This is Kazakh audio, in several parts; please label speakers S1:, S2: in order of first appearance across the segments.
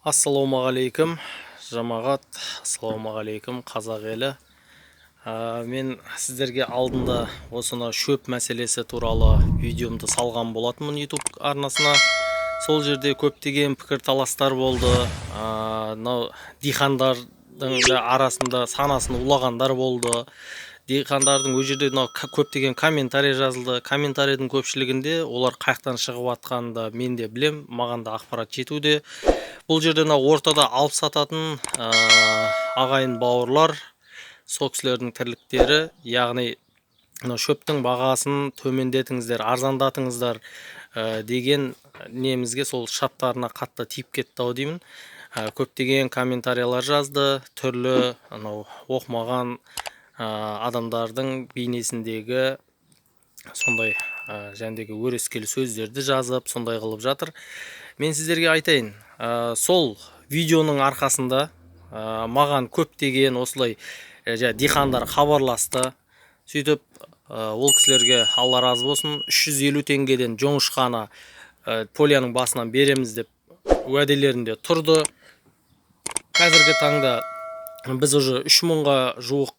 S1: Ассалаумағалейкум, жамағат, ассалаумағалейкум, қазақ елі. Мен сіздерге алдында осыны шөп мәселесі туралы видеомды салған болатынмын YouTube арнасына. Сол жерде көптеген пікір таластар болды. Дихандардың арасында санасын улағандар болды. Дихандардың өз жерде көптеген комментарий жазылды. Комментарийдің көпшілігінде олар қаяқтан шығып жатқанын мен де білем, маған да ақпарат жетуде. Бұл жерде ортада алып сататын ағайын бауырлар, сол кісілердің тірліктері, яғни шөптің бағасын төмендетіңіздер, арзандатыңыздар деген немізге сол шарттарына қатты тиіп кетті ау деймін. Көптеген комментариялар жазды, түрлі оқымаған адамдардың бейнесіндегі сондай жәндегі өрескел сөздерді жазып, сондай қылып жатыр. Мен сіздерге айтайын, сол видеоның арқасында маған көптеген осылай дихандар хабарласты. Сөйтіп, ол кісілерге Алла разы болсын, 350 теңгеден жоңышқаны поляның басынан береміз деп уәделерінде тұрды. Қазіргі таңда біз уже 3000-ға жуық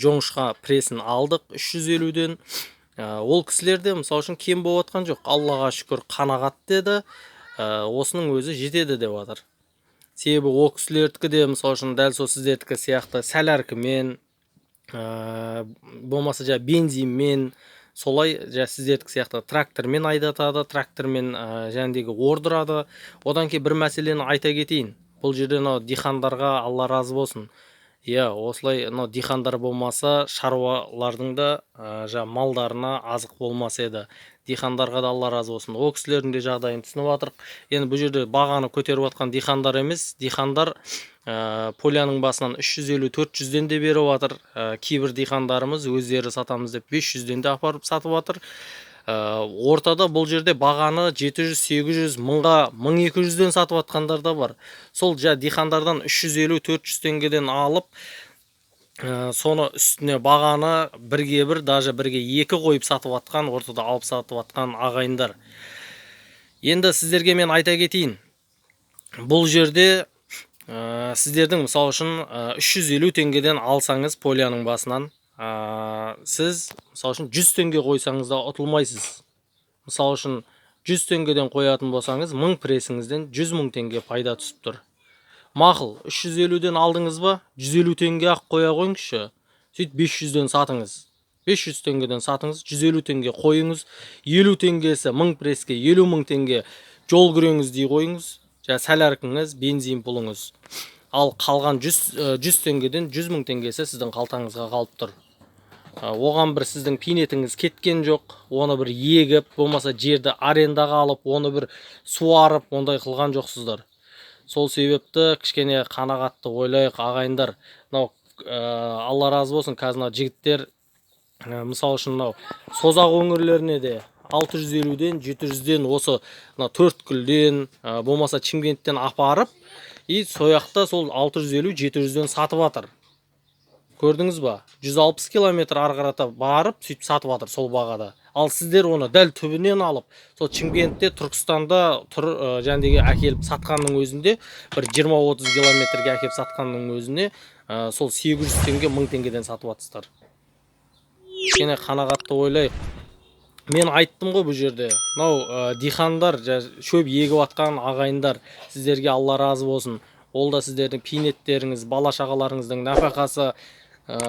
S1: жоңышқа пресін алдық 350-ден. Ол кісілерде мысалы үшін кем болып отқан жоқ. Аллаға шүкір қанағат деді. Осының өзі жетеді деп жатыр. Себебі ол кісілердікі де мысалы үшін дәл сол сіздердікі сияқты сәл әркімен, болмаса бензинмен, солай сіздердікі сияқты трактормен айдатады, трактормен жәндегі ордырады. Одан кейін бір мәселені айта кетейін. Бұл жерде дихандарға Алла разы болсын. Осылай дихандар болмаса, шаруалардың да малдарына азық болмас еді. Дихандарға да Алла разы болсын. Ол кісілердің де жағдайын түсініп жатырық. Енді бұл жерде бағаны көтеріп жатқан дихандар емес. Дихандар поляның басынан 350-400-ден де беріп жатыр. Кейбір дихандарымыз өздері сатамыз деп 500-ден де апарып сатып жатыр. Ортада бұл жерде бағаны 700-800, 1000-1200-ден сатып атқандар да бар. Сол дихандардан 350-400 теңгеден алып, соны үстіне бағаны бірге бір, даже бірге екі қойып сатып атқан, ортада алып сатып атқан ағайындар. Енді сіздерге мен айта кетейін. Бұл жерде сіздердің мысалы үшін 350 теңгеден алсаңыз поляның басынан, сіз мысалы үшін 100 теңге қойсаңыз да ұтылмайсыз. Мысалы үшін 100 теңгеден қоятын болсаңыз, 1000 пресіңізден 100 000 теңге пайда түсіп тұр. Мақыл, 350-ден алдыңыз ба, 150 теңге ақ қоя қойыңызшы. Сөйт 500-ден сатыңыз. 500 теңгеден сатыңыз, 150 теңге қойыңыз. 50 теңгесі 1000 преске 50 000 теңге жол күреңіз дей қойыңыз. Сәл әркіңіз, бензин пұлыңыз. Ал қалған 100 теңгеден 100 000 теңгесі сіздің қалтаңызға қалып тұр. Оған бір сіздің пинетіңіз кеткен жоқ, оны бір егіп, болмаса жерді арендаға алып, оны бір суарып, ондай қылған жоқсыздар. Сол себепті кішкене қанағатты ойлайық ағайындар. Алла разы болсын, қазір жігіттер мысалы үшін Созақ өңірлеріне де 650-ден 700-ден осы Төрткүлден, болмаса Чимкенттен апарып, сояқта сол 650-700-ден сатып атыр. Көрдіңіз ба? 160 километр арғарата барып, сөйтіп сатып атыр сол бағада. Ал сіздер оны дәл түбінен алып, сол Чимкентте, Түркістанда жәндегі әкеліп сатқанның өзінде, бір 20-30 километрге әкеліп сатқанның өзіне, сол 800 теңге, 1000 теңгеден сатып атыстар. Кене қанағатты ойлайық. Мен айттым ғой бұл жерде. Дихандар, шөп егіп атқан ағайындар, сіздерге Алла разы болсын. Ол да сіздердің пинеттеріңіз, бала шағаларыңыздың нәпақасы.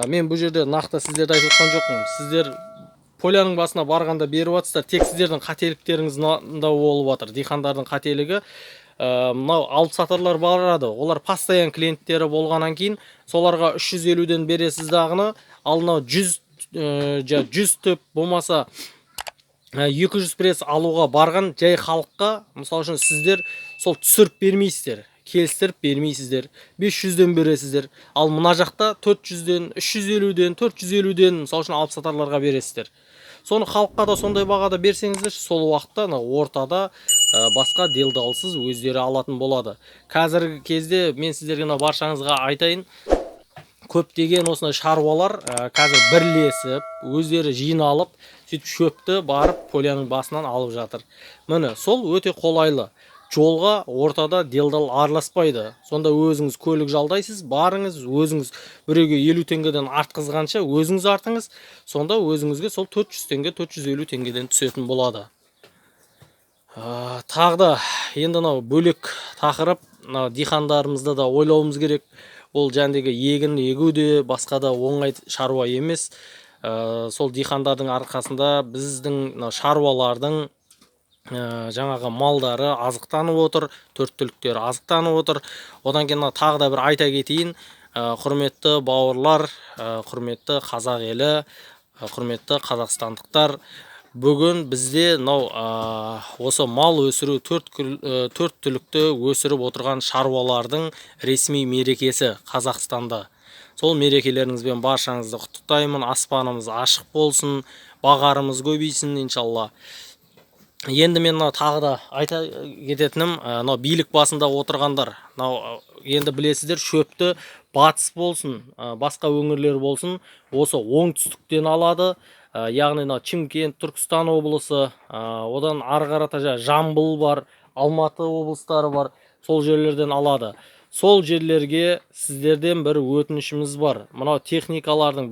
S1: Мен бұл жерде нақты сіздерді айтып отқан жоқпын. Сіздер поляның басына барғанда беріп атсыздар, тек сіздердің қателіктеріңіз да болып жатыр. Дихандардың қателігі, алып сатарлар барады. Олар постоян клиенттері болғаннан кейін, соларға 350-ден бересіз дағыны, ал 100 түп болмаса 200 пресс алуға барған жай халыққа, мысалы үшін сіздер сол түсіріп бермейсіздер. Келістіріп бермейсіздер, 500-ден бересіздер. Ал мына жақта 400-ден, 350-ден, 450-ден мысалы үшін алып сатарларға бересіздер. Соны халыққа да сондай бағада берсеңіздер, сол уақытта ортада басқа делдалсыз өздері алатын болады. Қазіргі кезде мен сіздерге баршаңызға айтайын, көптеген осындай шаруалар қазір бірлесіп, өздері жиналып, сөйтіп шөпті барып поляның басынан алып жатыр. Міне, сол өте қолайлы. жолға ортада делдал араласпайды. Сонда өзіңіз көлік жалдайсыз, барыңыз, өзіңіз біреуге 50 теңгеден артқызғанша өзіңіз артыңыз, сонда өзіңізге сол 400 теңге, 450 теңгеден түсетін болады. Тағы да енді мынау бөлек тақырып, мынау дихандарымызды да ойлауымыз керек. Ол жәндегі егін егу де басқа да оңай шаруа емес. Сол дихандардың арқасында біздің шаруалардың жаңағы малдары азықтанып отыр, төрт түліктері азықтанып отыр. Одан кейін тағы да бір айта кетейін, құрметті бауырлар, құрметті қазақ елі, құрметті қазақстандықтар, бүгін бізде осы мал өсіру, төрт түлікті өсіріп отырған шаруалардың ресми мерекесі Қазақстанда. Сол мерекелеріңізбен баршаңызды құттықтаймын. Аспанымыз ашық болсын, бағарымыз көбейсін иншалла. Енді мен тағы да айта кететінім, билік басында отырғандар, енді білесіздер, шөпті батыс болсын, басқа өңірлер болсын, осы оңтүстіктен алады. Яғни Чимкент, Түркістан облысы, одан ары қарата Жамбыл бар, Алматы облыстары бар, сол жерлерден алады. Сол жерлерге сіздерден бір өтінішіміз бар. Мынау техникалардың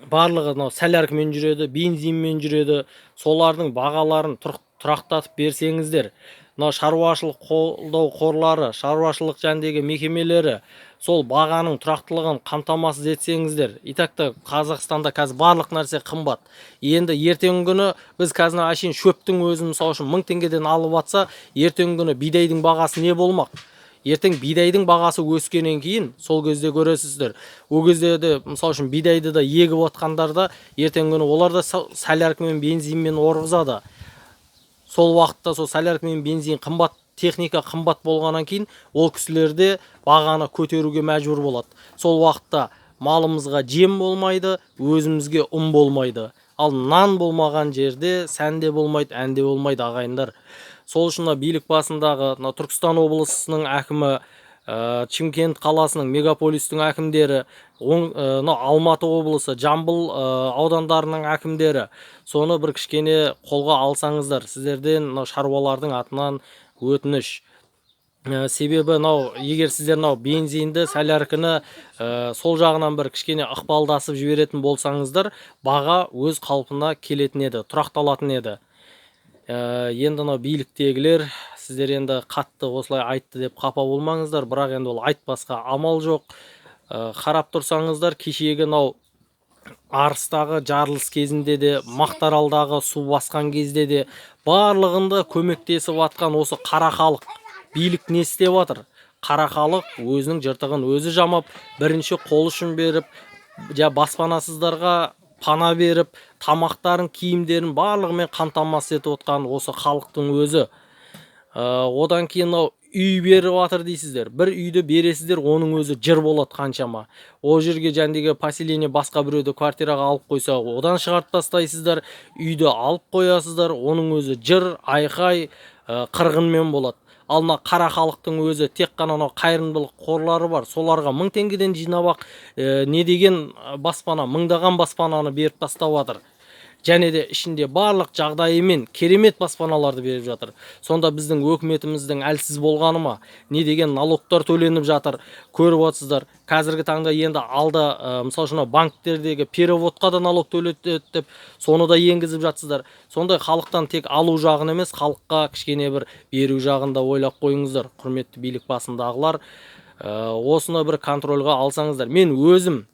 S1: барлығы соляркамен жүреді, бензинмен жүреді. Солардың бағаларын тұрақтатып берсеңіздер, шаруашылық қолдау қорлары, шаруашылық жәндегі мекемелері сол бағаның тұрақтылығын қамтамасыз етсеңіздер. Итакта Қазақстанда қазір барлық нәрсе қымбат. Енді ертеңгі күні біз қазір әшейін шөптің өзін мысалы үшін 1000 теңгеден алып атса, ертеңгі күні бидайдың бағасы не болмақ? Ертең бидайдың бағасы өскеннен кейін сол кезде көресіздер. Ол кезде де мысалы үшін бидайды да егіп отқандар да ертеңгі күні олар да солярка мен бензинмен орғызады. Сол уақытта сол солярка мен бензин қымбат, техника қымбат болғаннан кейін ол кісілерде бағаны көтеруге мәжбүр болады. Сол уақытта малымызға жем болмайды, өзімізге ұн болмайды. Ал нан болмаған жерде сән де болмайды, ән де болмайды ағайындар. Сол үшін билік басындағы Түркістан облысының әкімі, Чимкент қаласының мегаполистің әкімдері, Алматы облысы, Жамбыл аудандарының әкімдері, соны бір кішкене қолға алсаңыздар, сіздерден шаруалардың атынан өтініш. Себебі егер сіздер бензинді, солярканы сол жағынан бір кішкене ықпалдасып жіберетін болсаңыздар, баға өз қалпына келетін еді, тұрақталатын еді. Енді биліктегілер сіздер енді қатты осылай айтты деп қапа болмаңыздар, бірақ енді ол айтпасқа амал жоқ. Қарап тұрсаңыздар, кешегі Арыстағы жарылыс кезінде де, Мақтаралдағы су басқан кезде де барлығында көмектесіп атқан осы қара халық. Билік не істеп жатыр? Қара халық өзінің жыртығын өзі жамап, бірінші қол ұшын беріп, баспанасыздарға пана беріп, тамақтарын, киімдерін барлығымен қамтамасыз етіп отқан осы халықтың өзі. Одан кейін үй беріп жатыр дейсіздер. Бір үйді бересіздер, оның өзі жыр болады қаншама. Ол жерге жәндегі поселение басқа біреуді квартираға алып қойса, одан шығарып тастайсыздар, үйді алып қоясыздар, оның өзі жыр, айқай, қырғынмен болады. Ал қара халықтың өзі тек қана қайырымдылық қорлары бар. Соларға 1000 теңгеден жинап не деген баспана, мыңдаған баспананы беріп тастап жатыр. Және де ішінде барлық жағдайымен керемет баспаналарды беріп жатыр. Сонда біздің өкіметіміздің әлсіз болғаны ма? Не деген налогтар төленіп жатыр? Көріп отырсыздар. Қазіргі таңда енді алда мысалы үшін банктердегі переводқа да налог төлетеді деп, соны да енгізіп жатсыздар. Сондай халықтан тек алу жағын емес, халыққа кішкене бір беру жағын да ойлап қойыңыздар, құрметті билік басындағылар. Осыны бір контрольға алсаңыздар. Мен өзім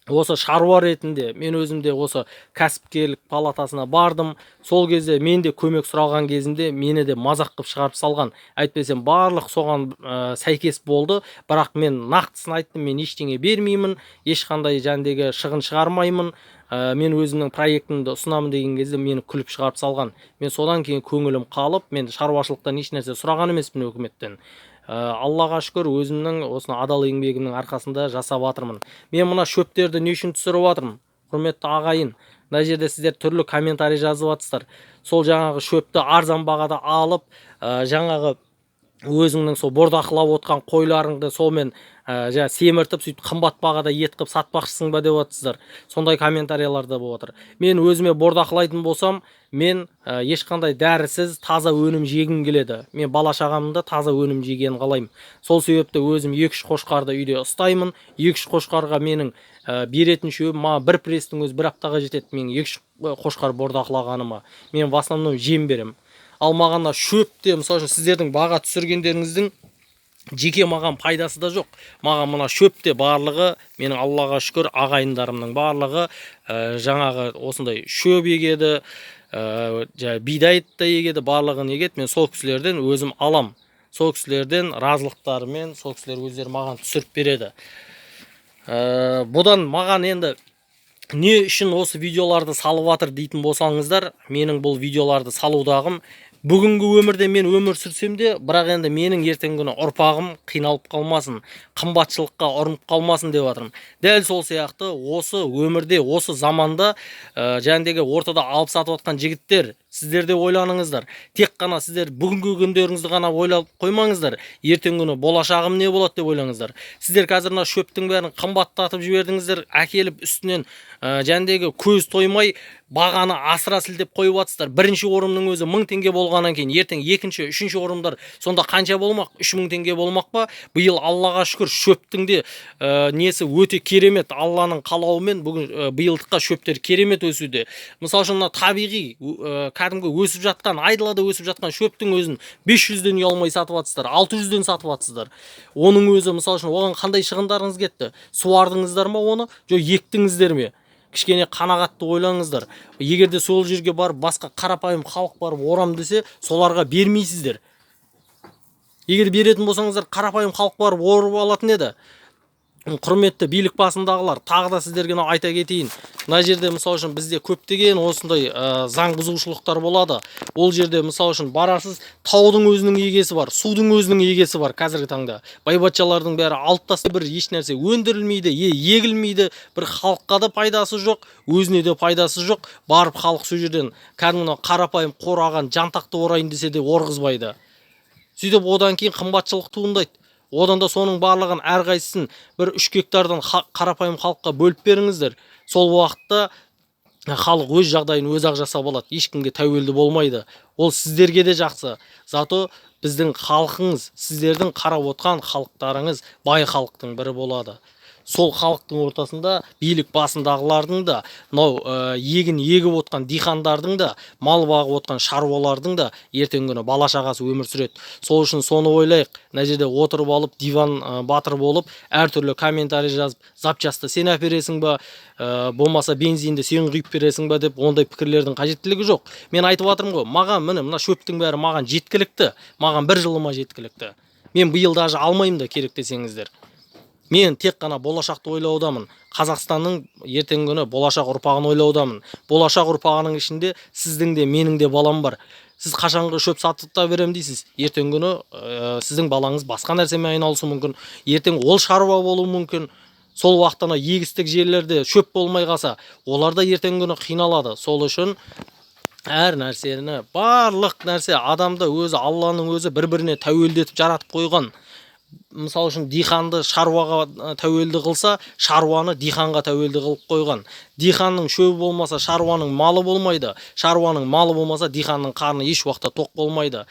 S1: осы шаруа ретінде, мен өзімде осы кәсіпкерлік палатасына бардым. Сол кезде мен де көмек сұраған кезінде мені де мазақ қып шығарып салған. Әйтпесем барлық соған сәйкес болды. Бірақ мен нақтысын айттым, мен ештеңе бермеймін, ешқандай жәндегі шығын шығармаймын. Мен өзімнің проектімді ұсынамын деген кезде мені күліп шығарып салған. Мен содан кейін көңілім қалып, мен шаруашылықтан еш нәрсе сұраған емеспін өкіметтен. Аллаға шүкір, өзімнің осыны адал еңбегімнің арқасында жасап жатырмын. Мен мына шөптерді не үшін түсіріп жатырмын? Құрметті ағайын, мына жерде сіздер түрлі комментарий жазып жатсыздар. Сол жаңағы шөпті арзан бағада алып, жаңағы өзіңнің сол бордақылап отқан қойларыңды солмен жаңа семіртіп сөйтіп қымбат бағада ет қылып сатпақшысың ба деп жатсыздар. Сондай комментариялар да болып жатыр. Мен өзіме бордақылайтын болсам, мен ешқандай дәрісіз таза өнім жегім келеді. Мен бала шағамның да таза өнім жегенін қалаймын. Сол себепті өзім 2-3 қошқарды үйде ұстаймын. 2-3 қошқарға менің беретін шөбім маған бір престің өзі бір аптаға жетеді. Мен 2-3 қошқар бордақылағаныма. Мен в основном жем беремін. Ал маған шөпте, мысалы үшін сіздердің баға түсіргендеріңіздің жеке маған пайдасы да жоқ. Маған мына шөпте барлығы, менің Аллаға шүкір ағайындарымның барлығы жаңағы осындай шөп егеді, бидайт та егеді, барлығын егеді. Мен сол кісілерден өзім алам. Сол кісілерден разылықтарымен сол кісілер өздері маған түсіріп береді. Бұдан маған енді не үшін осы видеоларды салып жатыр дейтін болсаңыздар, менің бұл видеоларды салудағым бүгінгі өмірде мен өмір сүрсем де, бірақ енді менің ертеңгі күні ұрпағым қиналып қалмасын, қымбатшылыққа ұрынып қалмасын деп жатырмын. Дәл сол сияқты осы өмірде, осы заманда жәндегі ортада алып сатып жатқан жігіттер, сіздер де ойланыңыздар. Тек қана сіздер бүгінгі күндеріңізді ғана ойлап қоймаңыздар. Ертеңгі күні болашағым не болады деп ойлаңыздар. Сіздер қазір мына шөптің бәрін қымбаттатып жібердіңіздер, әкеліп үстінен жәндегі көз тоймай бағаны асыра сілтеп қойып жатсыздар. Бірінші орынның өзі 1000 теңге болғаннан кейін ертең екінші, үшінші орындар сонда қанша болмақ? 3000 теңге болмақ па? Биыл Аллаға шүкір шөптің де несі өте керемет. Алланың қалауымен бүгін биылдыққа шөптер керемет өсуде. Мысалы үшін мына табиғи кәдімгі өсіп жатқан, айдалада өсіп жатқан шөптің өзін 500-ден ұялмай сатып жатсыздар, 600-ден сатып жатсыздар. Оның өзі мысалы үшін оған қандай шығындарыңыз кетті? Суардыңыздар ма оны? Жоқ, ектіңіздер ме? Кішкене қанағатты ойлаңыздар. Егерде сол жерге барып басқа қарапайым халық барып орам десе, соларға бермейсіздер. Егер беретін болсаңыздар, қарапайым халық барып орып алатын еді. Құрметті билік басындағылар, тағы да сіздерге айта кетейін. Мына жерде мысалы үшін бізде көптеген осындай заң бұзушылықтар болады. Ол жерде мысалы үшін барасыз, таудың өзінің егесі бар, судың өзінің егесі бар қазіргі таңда. Байбатшалардың бәрі алып тастап бір еш нәрсе өндірілмейді, егілмейді, бір халыққа да пайдасы жоқ, өзіне де пайдасы жоқ. Барып халық сол жерден кәдімгі қарапайым қораған жантақты орайын десе де орғызбайды. Сөйтіп одан кейін қымбатшылық туындайды. Одан да соның барлығын әрқайсысын бір 3 гектардан қарапайым халыққа бөліп беріңіздер. Сол уақытта халық өз жағдайын өзі ақ жасап алады. Ешкімге тәуелді болмайды. Ол сіздерге де жақсы. Зато біздің халқыңыз, сіздердің қарап отқан халықтарыңыз бай халықтың бірі болады. Сол халықтың ортасында билік басындағылардың да, егін егіп отқан дихандардың да, мал бағып отқан шаруалардың да ертеңгі күні бала шағасы өмір сүреді. Сол үшін соны ойлайық. Мына жерде отырып алып, диван батыр болып, әртүрлі комментарий жазып, запчасты сен әпересің ба, болмаса бензинді сен құйып бересің ба деп ондай пікірлердің қажеттілігі жоқ. Мен айтып жатырмын ғой, маған мына шөптің бәрі маған жеткілікті, маған бір жылыма жеткілікті. Мен биыл даже алмаймын да керек десеңіздер. Мен тек қана болашақты ойлаудамын. Қазақстанның ертеңгі күні болашақ ұрпағын ойлаудамын. Болашақ ұрпағының ішінде сіздің де менің де балам бар. Сіз қашанғы шөп сатып та берем дейсіз. Ертеңгі күні сіздің балаңыз басқа нәрсемен айналысуы мүмкін. Ертең ол шаруа болуы мүмкін. Сол уақытта егістік жерлерде шөп болмай қалса, олар да ертеңгі күні қиналады. Сол үшін әр нәрсені, барлық нәрсе адамды өзі, Алланың өзі бір-біріне тәуелді етіп жаратып қойған. Мысалы үшін диханды шаруаға тәуелді қылса, шаруаны диханға тәуелді қылып қойған. Диханның шөбі болмаса, шаруаның малы болмайды. Шаруаның малы болмаса, диханның қарны еш уақытта тоқ болмайды.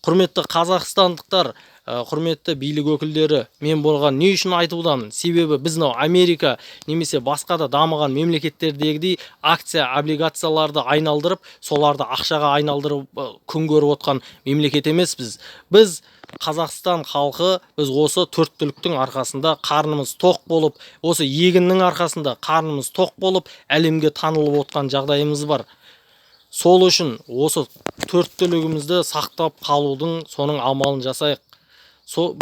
S1: Құрметті қазақстандықтар, құрметті билік өкілдері, мен болған не үшін айтудамын? Себебі біз Америка немесе басқа да дамыған мемлекеттердегідей акция, облигацияларды айналдырып, соларды ақшаға айналдырып күн көріп отқан мемлекет емеспіз. Біз Қазақстан халқы, біз осы төрт түліктің арқасында қарнымыз тоқ болып, осы егіннің арқасында қарнымыз тоқ болып, әлемге танылып отқан жағдайымыз бар. Сол үшін осы төрт түлігімізді сақтап қалудың соның амалын жасайық.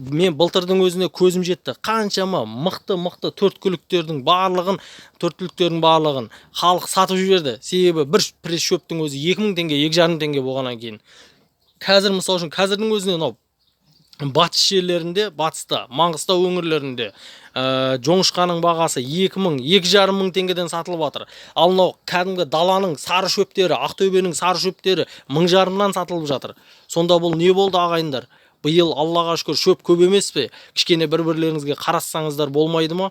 S1: Мен былтырдың өзіне көзім жетті. Қаншама мықты төрт түліктердің барлығын халық сатып жіберді. Себебі бір пресс шөптің өзі 2000 теңге, 2500 теңге болғаннан кейін. Қазір мысалы үшін қазірдің өзіне батыс жерлерінде, батыста, Маңғыстау өңірлерінде жоңышқаның бағасы 2000-2500 теңгеден сатылып жатыр. Ал кәдімгі даланың сары шөптері, Ақтөбенің сары шөптері 1500-дан сатылып жатыр. Сонда бұл не болды ағайындар? Биыл Аллаға шүкір шөп көп емес пе? Кішкене бір-бірлеріңізге қарассаңыздар болмайды ма?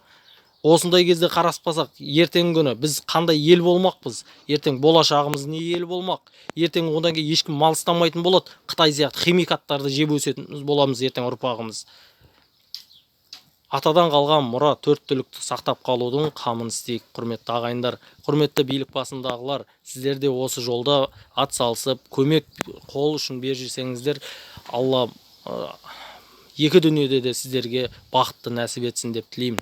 S1: Осындай кезде қараспасақ, ертеңгі күні біз қандай ел болмақпыз? Ертең болашағымыз не ел болмақ? Ертең одан кейін ешкім мал ұстамайтын болады. Қытай сияқты химикаттарды жеп өсетін боламыз ертең ұрпағымыз. Атадан қалған мұра төрт түлікті сақтап қалудың қамын істейік, құрметті ағайындар, құрметті билік басындағылар. Сіздер де осы жолда ат салысып, көмек қол үшін беріп жүрсеңіздер, Алла екі дүниеде де сіздерге бақытты нәсіп етсін деп тілеймін.